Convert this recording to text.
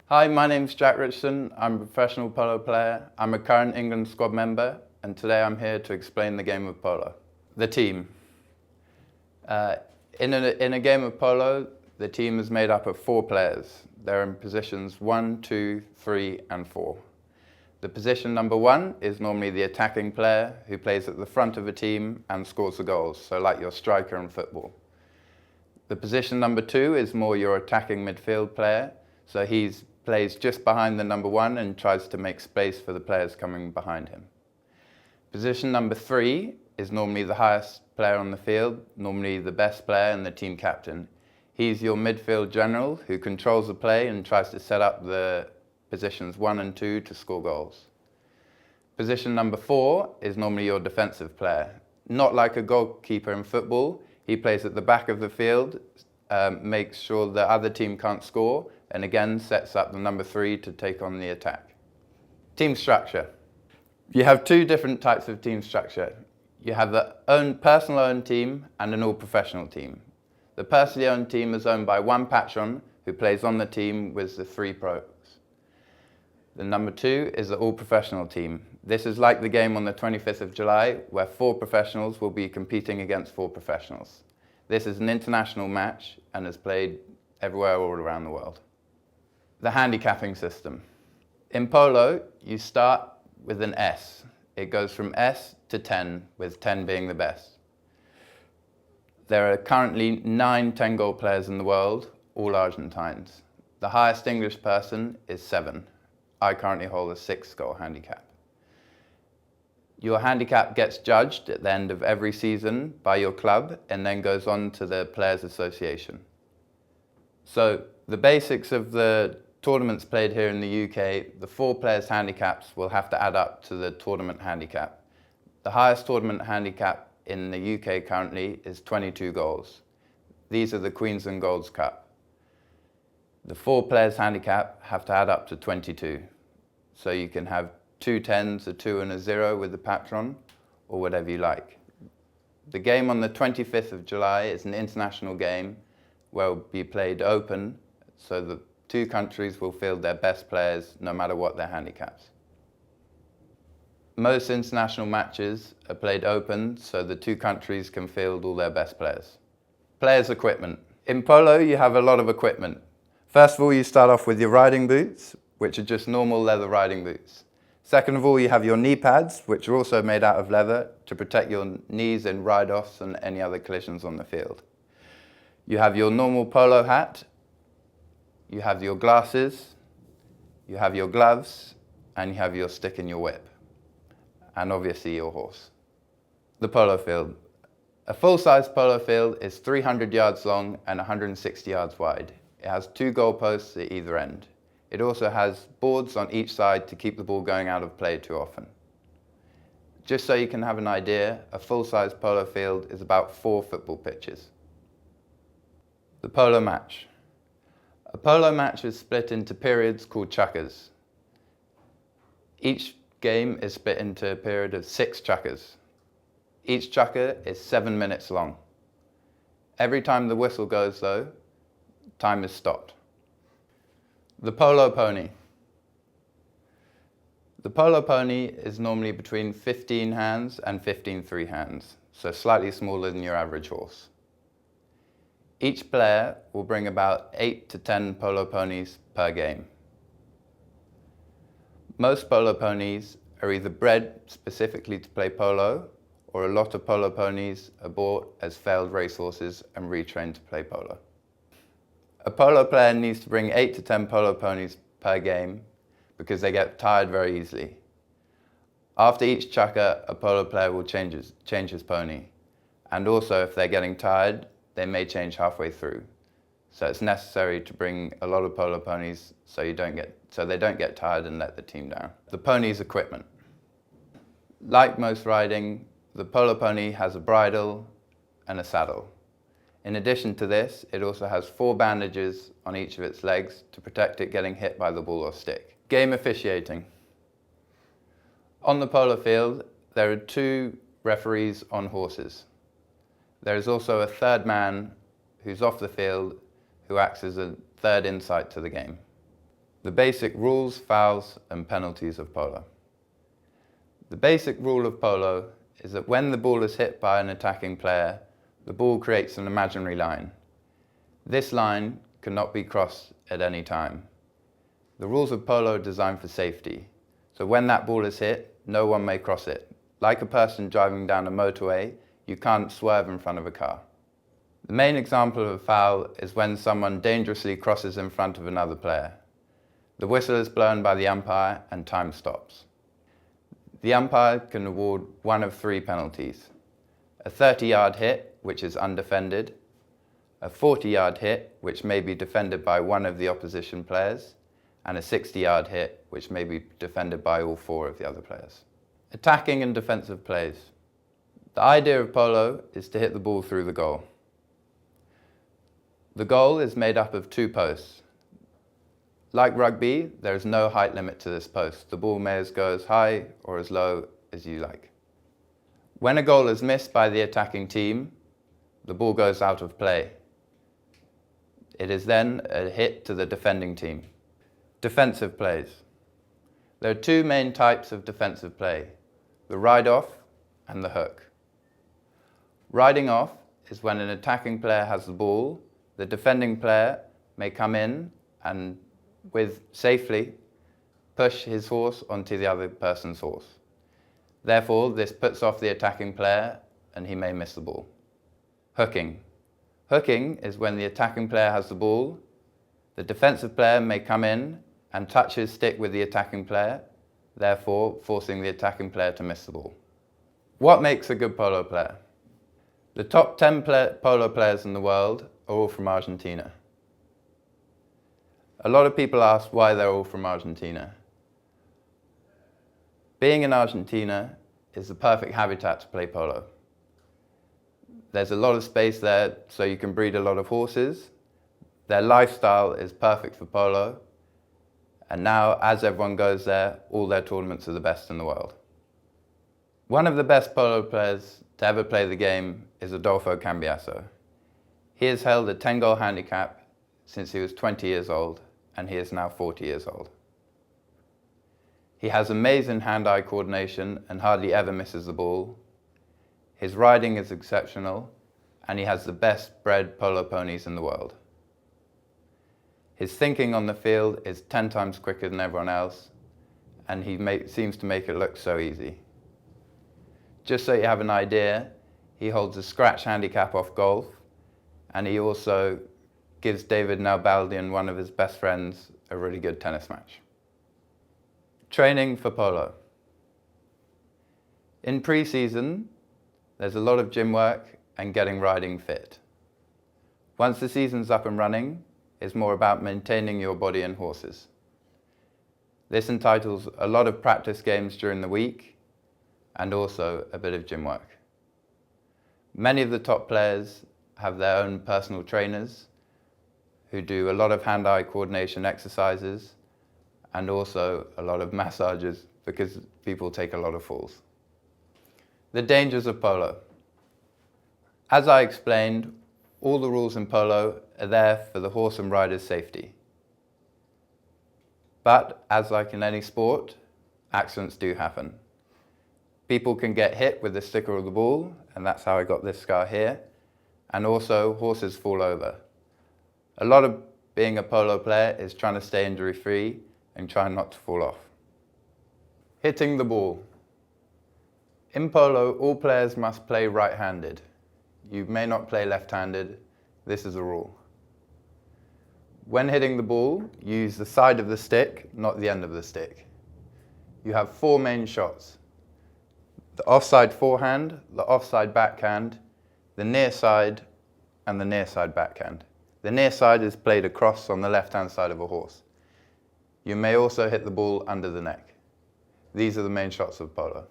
Hi, my name's Jack Richardson. I'm a professional polo player. I'm a current England squad member, and today I'm here to explain the game of polo. The team. In a game of polo, the team is made up of 4 players. They're in positions 1, 2, 3, and 4. The position number 1 is normally the attacking player who plays at the front of a team and scores the goals, so like your striker in football. The position number 2 is more your attacking midfield player, so he plays just behind the number 1 and tries to make space for the players coming behind him. Position number 3 is normally the highest player on the field, normally the best player and the team captain. He's your midfield general who controls the play and tries to set up the positions 1 and 2 to score goals. Position number 4 is normally your defensive player. Not like a goalkeeper in football, he plays at the back of the field, makes sure the other team can't score, and again sets up the number 3 to take on the attack. Team structure. You have 2 different types of team structure. You have the personal owned team and an all-professional team. The personally owned team is owned by one patron who plays on the team with the 3 pros. The number 2 is the all-professional team. This is like the game on the 25th of July, where 4 professionals will be competing against 4 professionals. This is an international match and is played everywhere all around the world. The handicapping system. In polo, you start with an S. It goes from S to 10, with 10 being the best. There are currently 9 10-goal players in the world, all Argentines. The highest English person is 7. I currently hold a 6-goal handicap. Your handicap gets judged at the end of every season by your club and then goes on to the Players Association. So the basics of the tournaments played here in the UK, the 4 players' handicaps will have to add up to the tournament handicap. The highest tournament handicap in the UK currently is 22 goals. These are the Queens and Golds Cup. The 4 players' handicap have to add up to 22. So you can have 2 10s, a 2 and a 0 with the patron, or whatever you like. The game on the 25th of July is an international game where it will be played open, so the 2 countries will field their best players no matter what their handicaps. Most international matches are played open, so the 2 countries can field all their best players. Players' equipment. In polo, you have a lot of equipment. First of all, you start off with your riding boots, which are just normal leather riding boots. Second of all, you have your knee pads, which are also made out of leather to protect your knees in ride-offs and any other collisions on the field. You have your normal polo hat, you have your glasses, you have your gloves, and you have your stick and your whip, and obviously your horse. The polo field. A full-size polo field is 300 yards long and 160 yards wide. It has 2 goalposts at either end. It also has boards on each side to keep the ball going out of play too often. Just so you can have an idea, a full-size polo field is about 4 football pitches. The polo match. A polo match is split into periods called chukkers. Each game is split into a period of 6 chukkers. Each chukker is 7 minutes long. Every time the whistle goes, though, time is stopped. The polo pony. The polo pony is normally between 15 hands and 15 3 hands, so slightly smaller than your average horse. Each player will bring about 8 to 10 polo ponies per game. Most polo ponies are either bred specifically to play polo, or a lot of polo ponies are bought as failed racehorses and retrained to play polo. A polo player needs to bring 8 to 10 polo ponies per game because they get tired very easily. After each chukker, a polo player will change his pony. And also, if they're getting tired, they may change halfway through. So it's necessary to bring a lot of polo ponies so they don't get tired and let the team down. The pony's equipment. Like most riding, the polo pony has a bridle and a saddle. In addition to this, it also has 4 bandages on each of its legs to protect it getting hit by the ball or stick. Game officiating. On the polo field, there are 2 referees on horses. There is also a 3rd man who's off the field who acts as a 3rd insight to the game. The basic rules, fouls, and penalties of polo. The basic rule of polo is that when the ball is hit by an attacking player, the ball creates an imaginary line. This line cannot be crossed at any time. The rules of polo are designed for safety, so when that ball is hit, no one may cross it. Like a person driving down a motorway, you can't swerve in front of a car. The main example of a foul is when someone dangerously crosses in front of another player. The whistle is blown by the umpire and time stops. The umpire can award one of three penalties: a 30-yard hit, which is undefended, a 40-yard hit, which may be defended by one of the opposition players, and a 60-yard hit, which may be defended by all four of the other players. Attacking and defensive plays. The idea of polo is to hit the ball through the goal. The goal is made up of two posts. Like rugby, there is no height limit to this post. The ball may go as high or as low as you like. When a goal is missed by the attacking team, the ball goes out of play. It is then a hit to the defending team. Defensive plays. There are two main types of defensive play: the ride-off and the hook. Riding off is when an attacking player has the ball, the defending player may come in and safely push his horse onto the other person's horse. Therefore, this puts off the attacking player and he may miss the ball. Hooking. Hooking is when the attacking player has the ball, the defensive player may come in and touch his stick with the attacking player, therefore forcing the attacking player to miss the ball. What makes a good polo player? The top 10 polo players in the world are all from Argentina. A lot of people ask why they're all from Argentina. Being in Argentina is the perfect habitat to play polo. There's a lot of space there, so you can breed a lot of horses. Their lifestyle is perfect for polo. And now, as everyone goes there, all their tournaments are the best in the world. One of the best polo players to ever play the game is Adolfo Cambiaso. He has held a 10-goal handicap since he was 20 years old, and he is now 40 years old. He has amazing hand-eye coordination and hardly ever misses the ball. His riding is exceptional, and he has the best bred polo ponies in the world. His thinking on the field is 10 times quicker than everyone else, and he seems to make it look so easy. Just so you have an idea, he holds a scratch handicap off golf, and he also gives David Nalbandian, one of his best friends, a really good tennis match. Training for polo. In pre-season, there's a lot of gym work and getting riding fit. Once the season's up and running, it's more about maintaining your body and horses. This entitles a lot of practice games during the week and also a bit of gym work. Many of the top players have their own personal trainers who do a lot of hand-eye coordination exercises and also a lot of massages because people take a lot of falls. The dangers of polo. As I explained, all the rules in polo are there for the horse and rider's safety. But as like in any sport, accidents do happen. People can get hit with the sticker of the ball, and that's how I got this scar here, and also horses fall over. A lot of being a polo player is trying to stay injury-free and trying not to fall off. Hitting the ball. In polo, all players must play right-handed. You may not play left-handed. This is a rule. When hitting the ball, use the side of the stick, not the end of the stick. You have four main shots: the offside forehand, the offside backhand, the near side, and the near side backhand. The near side is played across on the left-hand side of a horse. You may also hit the ball under the neck. These are the main shots of polo.